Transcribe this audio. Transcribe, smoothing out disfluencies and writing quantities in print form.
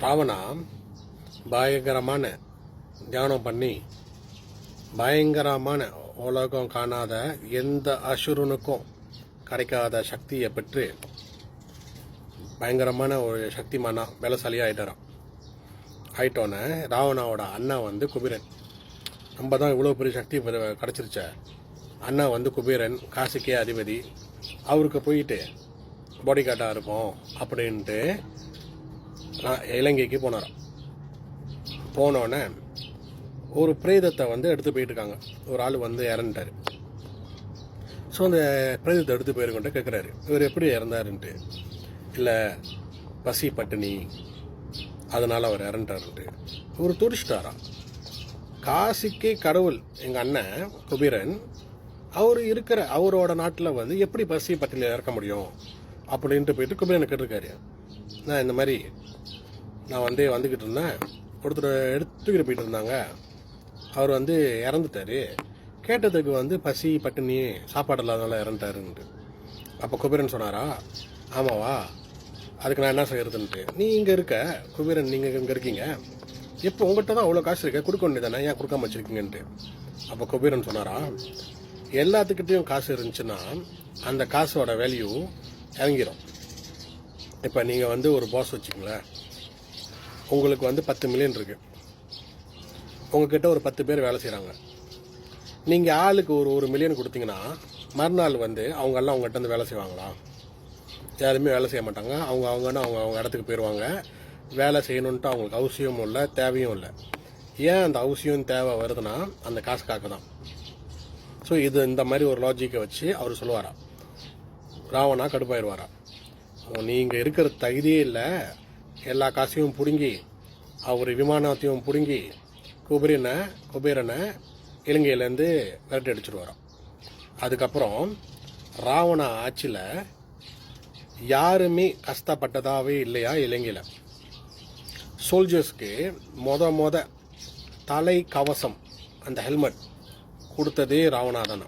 ராவணா பயங்கரமான தியானம் பண்ணி பயங்கரமான உலகம் காணாத எந்த அசுரனுக்கும் கிடைக்காத சக்தியை பெற்று பயங்கரமான ஒரு சக்திமானா பலசாலியாக ஆயிட்டோன்னே ராவணாவோட அண்ணா குபீரன். நம்ம தான் இவ்வளோ பெரிய சக்தி கிடச்சிருச்ச. அண்ணா குபீரன், காசுக்கே அதிபதி. அவருக்கு போயிட்டு பாடி கார்டாக இருக்கும் அப்படின்ட்டு இலங்கைக்கு போனாராம். போனோடனே ஒரு பிரேதத்தை எடுத்து போயிட்டு இருக்காங்க. ஒரு ஆள் இறந்துட்டார். ஸோ அந்த பிரேதத்தை எடுத்து போயிருக்கிட்ட கேட்குறாரு, இவர் எப்படி இறந்தாருன்ட்டு. இல்லை பசி பட்டினி அதனால் அவர் இறந்துட்டாருன்ட்டு. ஒரு டூரிஸ்டாராம். காசிக்கே கடவுள் எங்கள் அண்ணன் குபீரன். அவரோட நாட்டில் எப்படி பசி பட்டினியில் இறக்க முடியும் அப்படின்ட்டு போயிட்டு குபீரனை கேட்டிருக்காரு. நான் இந்த மாதிரி நான் வந்துக்கிட்டு இருந்தேன், ஒருத்தர் எடுத்துக்கிட்டு போயிட்டு இருந்தாங்க, அவர் இறந்துட்டார். கேட்டதுக்கு பசி பட்டினி சாப்பாடு இல்லாதனால இறந்துட்டாருன்ட்டு. அப்போ குபீரன் சொன்னாரா, ஆமாவா, அதுக்கு நான் என்ன செய்யறதுன்ட்டு. நீ இங்கே இருக்க குபீரன், நீங்கள் இங்கே இருக்கீங்க, இப்போ உங்கள்கிட்ட தான் அவ்வளோ காசு இருக்க, கொடுக்க வேண்டியதானே, ஏன் கொடுக்காம வச்சுருக்கீங்கன்ட்டு. அப்போ குபீரன் சொன்னாரா, எல்லாத்துக்கிட்டையும் காசு இருந்துச்சுன்னா அந்த காசோட வேல்யூ இறங்கிடும். இப்போ நீங்கள் ஒரு பாஸ் வச்சுங்களேன், உங்களுக்கு 10 மில்லியன் இருக்குது, உங்ககிட்ட ஒரு 10 பேர் வேலை செய்கிறாங்க. நீங்கள் ஆளுக்கு ஒரு மில்லியன் கொடுத்தீங்கன்னா மறுநாள் அவங்கெல்லாம் உங்கள்கிட்ட வேலை செய்வாங்களா? யாருமே வேலை செய்ய மாட்டாங்க. அவங்க இடத்துக்கு போயிடுவாங்க. வேலை செய்யணுன்ட்டு அவங்களுக்கு அவசியமும் இல்லை, தேவையும் இல்லை. ஏன் அந்த அவசியம் தேவை வருதுன்னா அந்த காசுக்காக தான். ஸோ இந்த மாதிரி ஒரு லாஜிக்கை வச்சு அவர் சொல்லுவாரா, ராவணா கடுப்பாயிடுவாரா, நீங்கள் இருக்கிற தகுதியே இல்லை, எல்லா காசையும் பிடுங்கி அவர் விமானத்தையும் பிடுங்கி குபேரனை இலங்கையிலேருந்து விரட்டி அடிச்சுடுவாராம். அதுக்கப்புறம் ராவணா ஆட்சியில் யாருமே கஷ்டப்பட்டதாகவே இல்லையா இலங்கையில். சோல்ஜர்ஸ்க்கு மொத தலை கவசம் அந்த ஹெல்மெட் கொடுத்ததே ராவணா தானா.